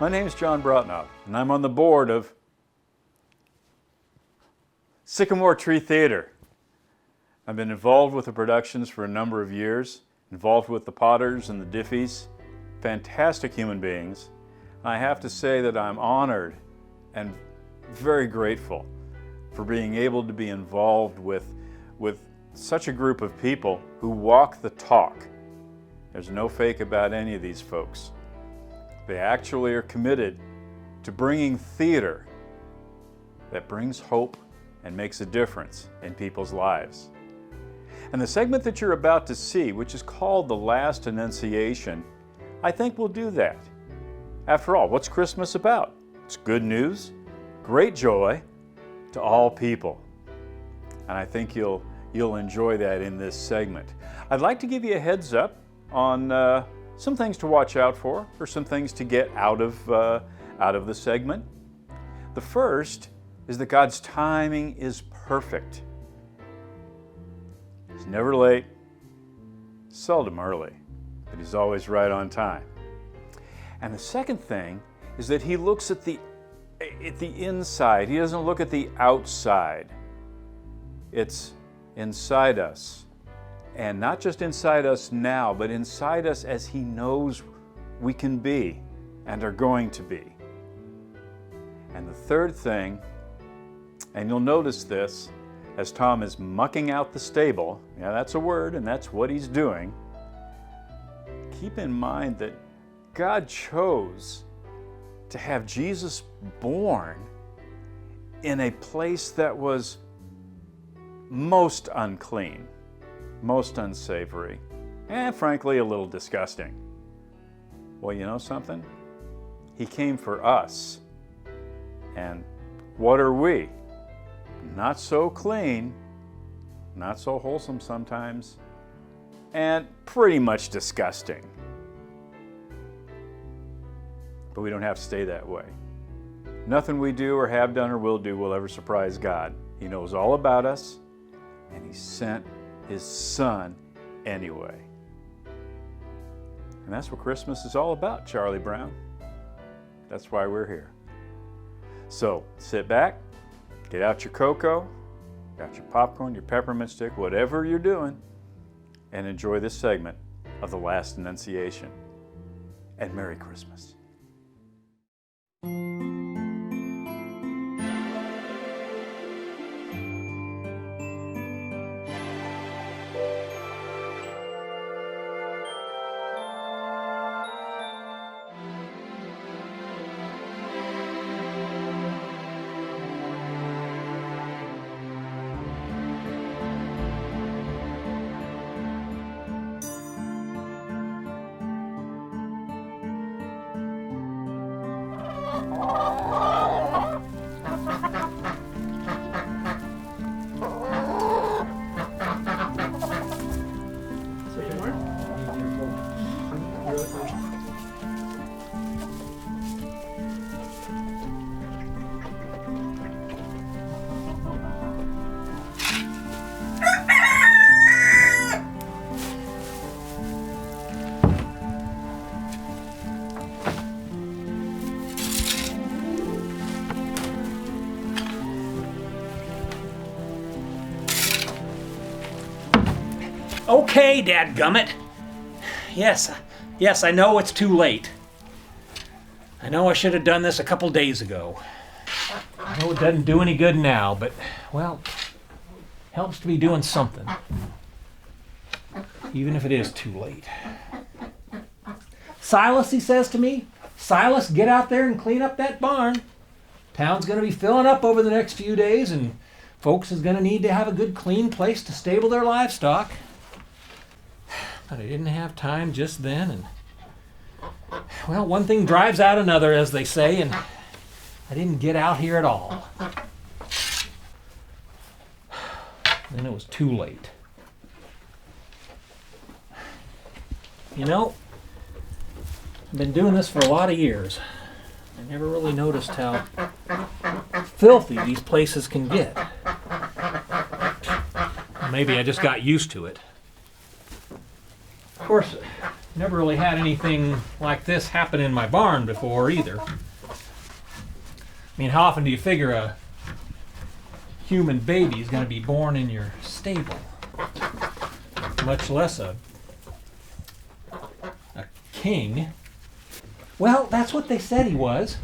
My name is John Brotnov, and I'm on the board of Sycamore Tree Theatre. I've been involved with the productions for a number of years, involved with the Potters and the Diffees, fantastic human beings. I have to say that I'm honored and very grateful for being able to be involved with such a group of people who walk the talk. There's no fake about any of these folks. They actually are committed to bringing theater that brings hope and makes a difference in people's lives. And the segment that you're about to see, which is called The Last Annunciation, I think will do that. After all, what's Christmas about? It's good news, great joy to all people. And I think you'll enjoy that in this segment. I'd like to give you a heads up on some things to watch out for, or some things to get out of the segment. The first is that God's timing is perfect. He's never late, seldom early, but He's always right on time. And the second thing is that He looks at the inside. He doesn't look at the outside. It's inside us. And not just inside us now, but inside us as He knows we can be and are going to be. And the third thing, and you'll notice this as Tom is mucking out the stable, yeah, that's a word and that's what he's doing. Keep in mind that God chose to have Jesus born in a place that was most unclean, most unsavory, and frankly a little disgusting. Well, you know something? He came for us. And what are we? Not so clean, not so wholesome sometimes, and pretty much disgusting. But we don't have to stay that way. Nothing we do or have done or will do will ever surprise God. He knows all about us, and He sent His Son anyway. And that's what Christmas is all about, Charlie Brown. That's why we're here. So sit back, get out your cocoa, got your popcorn, your peppermint stick, whatever you're doing, and enjoy this segment of The Last Annunciation. And Merry Christmas. Okay, dadgummit. Yes, I know it's too late. I know I should have done this a couple days ago. I know it doesn't do any good now, but, well, helps to be doing something. Even if it is too late. Silas, he says to me, Silas, get out there and clean up that barn. Town's going to be filling up over the next few days, and folks is going to need to have a good clean place to stable their livestock. But I didn't have time just then, and well, one thing drives out another, as they say, and I didn't get out here at all. Then it was too late. You know, I've been doing this for a lot of years. I never really noticed how filthy these places can get. Maybe I just got used to it. Of course, Never really had anything like this happen in my barn before either. I mean, how often do you figure a human baby is going to be born in your stable? Much less a king. Well, that's what they said he was.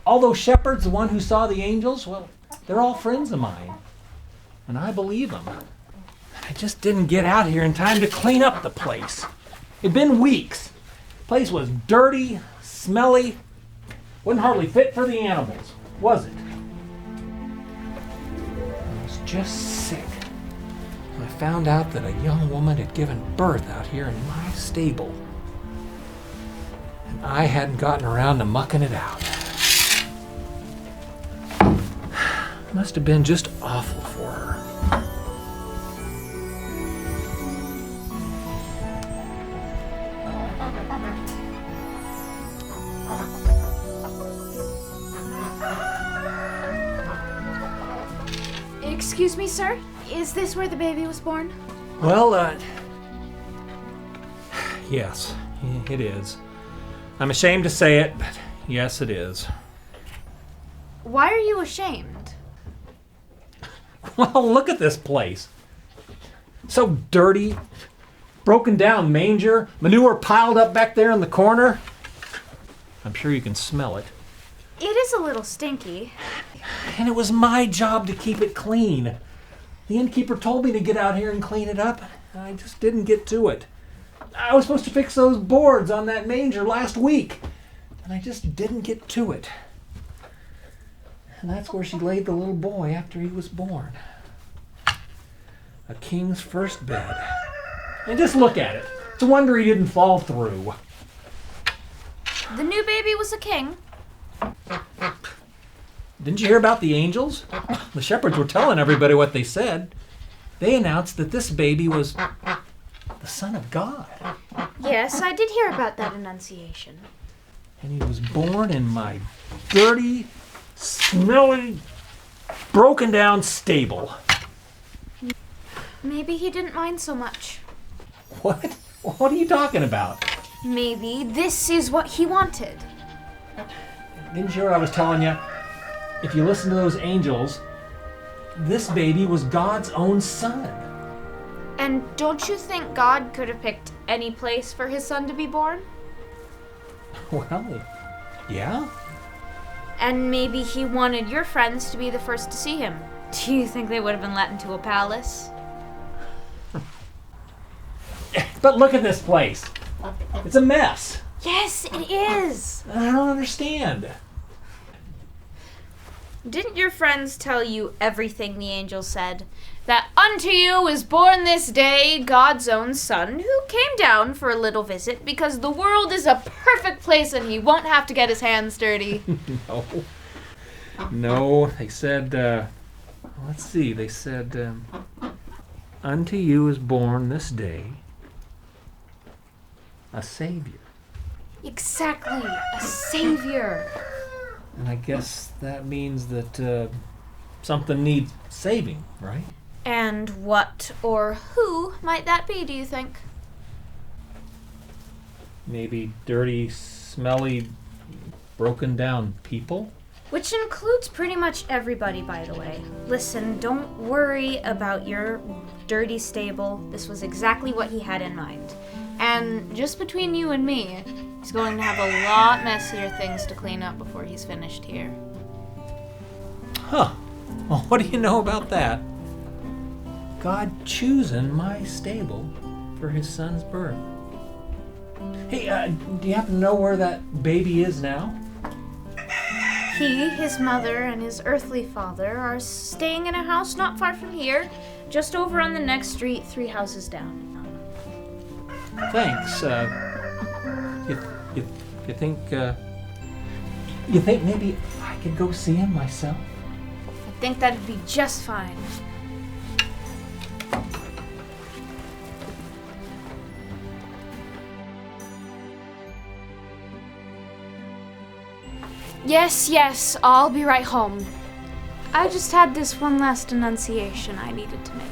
All those shepherds, the one who saw the angels, well, they're all friends of mine. And I believe them. I just didn't get out here in time to clean up the place. It'd been weeks. The place was dirty, smelly, wasn't hardly fit for the animals, was it? I was just sick when I found out that a young woman had given birth out here in my stable. And I hadn't gotten around to mucking it out. Must have been just awful for her. Excuse me, sir? Is this where the baby was born? Well, yes, it is. I'm ashamed to say it, but yes, it is. Why are you ashamed? Well, look at this place. So dirty, broken down manger, manure piled up back there in the corner. I'm sure you can smell it. It is a little stinky. And it was my job to keep it clean. The innkeeper told me to get out here and clean it up. I just didn't get to it. I was supposed to fix those boards on that manger last week, and I just didn't get to it. And that's where she laid the little boy after he was born. A king's first bed. And just look at it. It's a wonder he didn't fall through. The new baby was a king. Didn't you hear about the angels? The shepherds were telling everybody what they said. They announced that this baby was the Son of God. Yes, I did hear about that Annunciation. And he was born in my dirty, smelly, broken down stable. Maybe he didn't mind so much. What? What are you talking about? Maybe this is what he wanted. Didn't you hear what I was telling you? If you listen to those angels, this baby was God's own son. And don't you think God could have picked any place for his son to be born? Well, yeah. And maybe he wanted your friends to be the first to see him. Do you think they would have been let into a palace? But look at this place. It's a mess. Yes, it is. I don't understand. Didn't your friends tell you everything the angel said? That unto you is born this day God's own son, who came down for a little visit because the world is a perfect place and he won't have to get his hands dirty. No, they said, let's see, they said, unto you is born this day a Savior. Exactly, a savior. And I guess that means that something needs saving, right? And what or who might that be, do you think? Maybe dirty, smelly, broken down people? Which includes pretty much everybody, by the way. Listen, don't worry about your dirty stable. This was exactly what he had in mind. And just between you and me, he's going to have a lot messier things to clean up before he's finished here. Huh. Well, what do you know about that? God choosing my stable for his son's birth. Hey, do you happen to know where that baby is now? He, his mother, and his earthly father are staying in a house not far from here, just over on the next street, 3 houses down. Thanks. You think maybe I could go see him myself? I think that'd be just fine. Yes, I'll be right home. I just had this one last Annunciation I needed to make.